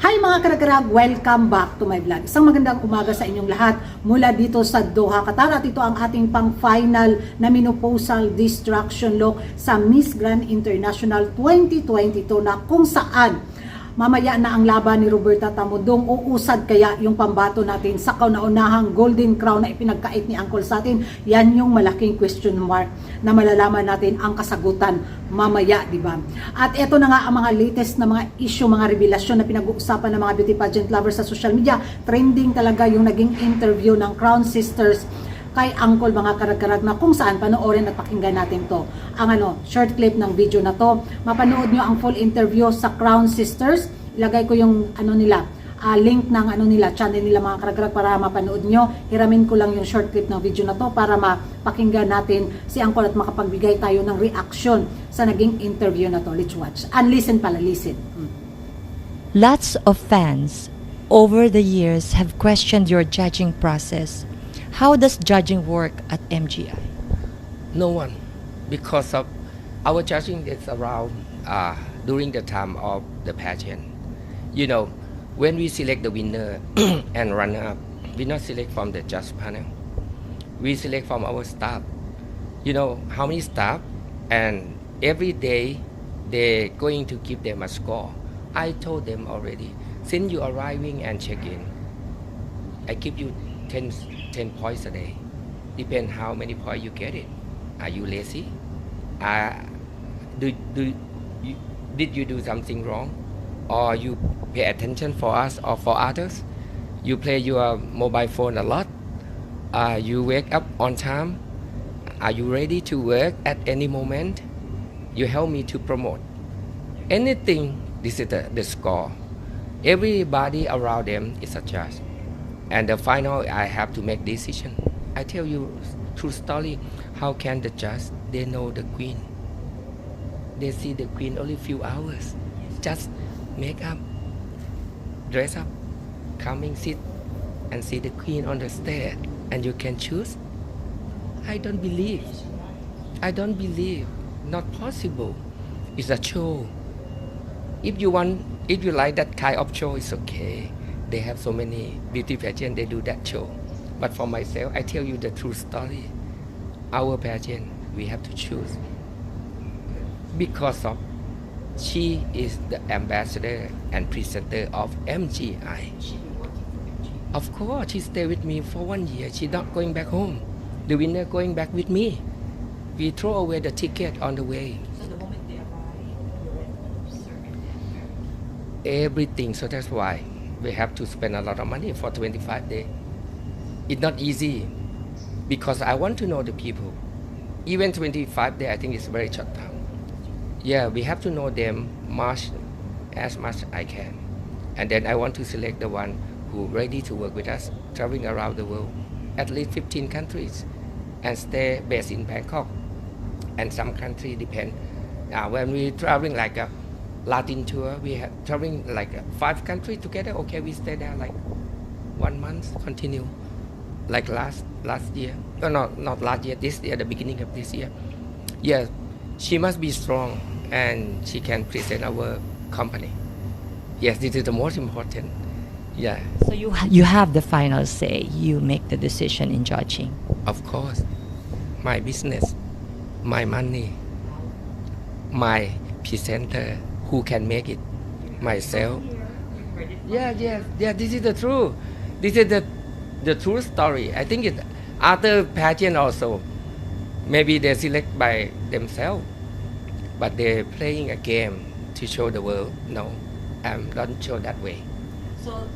Hi mga karagarag! Welcome back to my vlog. Isang magandang umaga sa inyong lahat mula dito sa Doha, Qatar. At ito ang ating pang-final na menopausal destruction look sa Miss Grand International 2022 na kung saan mamaya na ang laban ni Roberta Tamudong, uusad kaya yung pambato natin sa kauna-unahang golden crown na ipinagkait ni Uncle sa atin. Yan yung malaking question mark na malalaman natin ang kasagutan mamaya, di ba? At ito na nga ang mga latest na mga issue, mga revelasyon na pinag-uusapan ng mga beauty pageant lovers sa social media. Trending talaga yung naging interview ng Crown Sisters kay Uncle, mga karag-karag, na kung saan panoorin at pakinggan natin to. Ang short clip ng video na to. Mapanood nyo ang full interview sa Crown Sisters. Ilagay ko yung link ng nila, channel nila, mga karag-karag, para mapanood nyo. Hiramin ko lang yung short clip ng video na to para mapakinggan natin si Uncle at makapagbigay tayo ng reaction sa naging interview na to. Let's watch. And listen pala, listen. Lots of fans over the years have questioned your judging process. How does judging work at MGI? No one, because of our judging is around during the time of the pageant. You know, when we select the winner and runner-up, we not select from the judge panel. We select from our staff. You know how many staff, and every day they're going to give them a score. I told them already, since you arriving and check in, I give you 10 points a day. Depend how many points you get it. Are you lazy? Did you do something wrong? Or you pay attention for us or for others? You play your mobile phone a lot? You wake up on time? Are you ready to work at any moment? You help me to promote. Anything, this is the score. Everybody around them is a judge. And the final, I have to make decision. I tell you true story. How can the judge? They know the queen. They see the queen only few hours. Just make up, dress up, coming sit, and see the queen on the stage, and you can choose. I don't believe. Not possible. It's a show. If you like that kind of show, it's okay. They have so many beauty pageant, they do that show. But for myself, I tell you the true story. Our pageant, we have to choose. Because of she is the ambassador and presenter of MGI. Of course, she stay with me for 1 year. She not going back home. The winner going back with me. We throw away the ticket on the way. So the moment they arrive, you're ready to serve Everything, so that's why we have to spend a lot of money for 25 days. It's not easy because I want to know the people. Even 25 days, I think it's very short time. Yeah, we have to know them as much I can. And then I want to select the one who ready to work with us, traveling around the world, at least 15 countries, and stay based in Bangkok. And some country depend. When we traveling like a Latin tour, we have traveling like 5 countries together. Okay, we stay there like 1 month, continue. Like last year. No, not last year, this year, the beginning of this year. Yeah, she must be strong and she can present our company. Yes, this is the most important. Yeah. So you have the final say. You make the decision in judging. Of course. My business, my money, my presenter, who can make it? Myself. Yeah, this is the truth. This is the true story. I think it other pageant also. Maybe they select by themselves, but they're playing a game to show the world. No, don't show that way. So,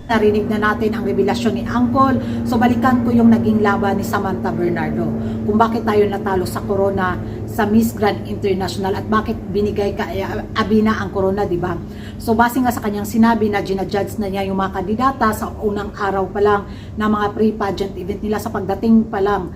narinig na natin ang revelasyon ni Uncle. So balikan ko yung naging laban ni Samantha Bernardo. Kung bakit tayo natalo sa corona sa Miss Grand International at bakit binigay kay Abina ang corona, di ba? So base nga sa kanyang sinabi na ginajudge na niya yung mga kandidata sa unang araw pa lang na mga pre-pageant event nila, sa pagdating pa lang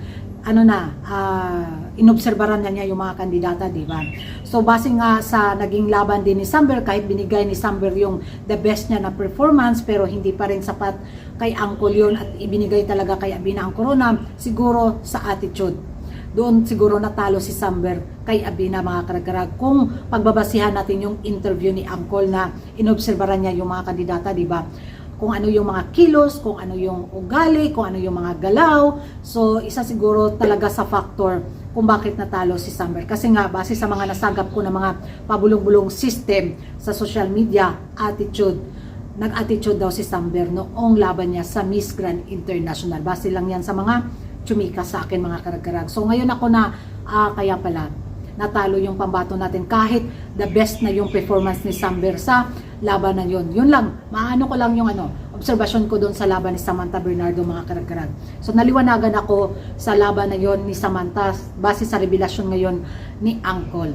inobserbaran na niya yung mga kandidata, di ba? So base nga sa naging laban din ni Samber, kahit binigay ni Samber yung the best niya na performance, pero hindi pa rin sapat kay Uncle yun at ibinigay talaga kay Abina ang corona, siguro sa attitude. doon siguro natalo si Samber kay Abina, mga karagkarag. Kung pagbabasihan natin yung interview ni Angkol na inobserbaran niya yung mga kandidata, di ba? Kung ano yung mga kilos, kung ano yung ugali, kung ano yung mga galaw. So, isa siguro talaga sa factor kung bakit natalo si Samber. Kasi nga, base sa mga nasagap ko ng mga pabulong-bulong system sa social media, nag-attitude daw si Samber noong laban niya sa Miss Grand International. Base lang yan sa mga chumika sa akin, mga karag-karag. So, ngayon ako na, kaya pala, natalo yung pambato natin kahit the best na yung performance ni Samber sa laban na yun. Yun lang, maano ko lang yung observation ko doon sa laban ni Samantha Bernardo, mga karag-karag. So naliwanagan ako sa laban na yun ni Samantha base sa revelasyon ngayon ni Angkol.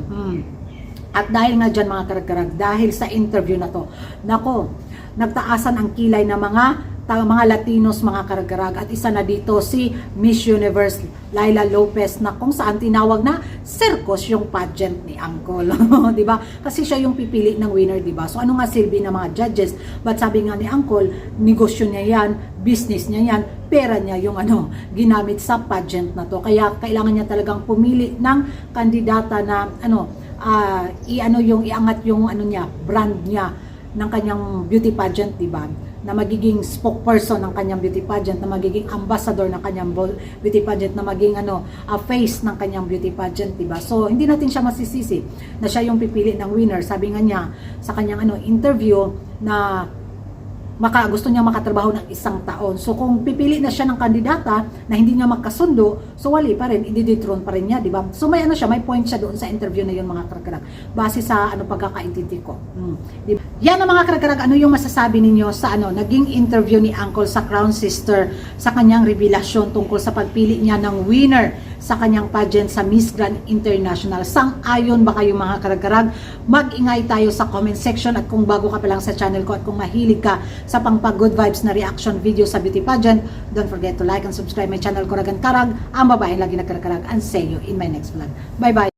At dahil nga dyan, mga karag-karag, dahil sa interview na to, nako, nagtaasan ang kilay ng mga Latinos, mga karag-karag, at isa na dito si Miss Universe Laila Lopez, na kung saan tinawag na circus yung pageant ni Angkol. Di ba? Kasi siya yung pipili ng winner, di ba? So ano nga silbi ng mga judges? But sabi nga ni Angkol, negosyo niya yan, business niya yan, pera niya yung ginamit sa pageant na to. Kaya kailangan niya talagang pumili ng kandidata na iangat yung niya, brand niya ng kanyang beauty pageant, di ba? Na magiging spokesperson ng kanyang beauty pageant, na magiging ambassador ng kanyang beauty pageant, na maging face ng kanyang beauty pageant, diba? So hindi natin siya masisisi na siya yung pipili ng winner. Sabi nga niya sa kanyang interview na gusto niya makatrabaho ng 1 taon. So kung pipili na siya ng kandidata na hindi niya magkasundo, so wali pa rin, i-dethrone pa rin niya, di ba? So may may point siya doon sa interview na yun, mga karagkarag, base sa pagkakaintindi ko. Diba? Yan ang mga karagkarag, ano yung masasabi ninyo sa naging interview ni Angkol sa Crown Sister, sa kanyang revelasyon tungkol sa pagpili niya ng winner sa kanyang pageant sa Miss Grand International. Sang-ayon ba kayo, mga karagkarag? Mag-ingay tayo sa comment section, at kung bago ka pa lang sa channel ko at kung mahilig ka sa pang-good vibes na reaction video sa beauty pageant, don't forget to like and subscribe my channel, Kuragan Karag, ang babaeng lagi nagkarag, and see you in my next vlog. Bye-bye!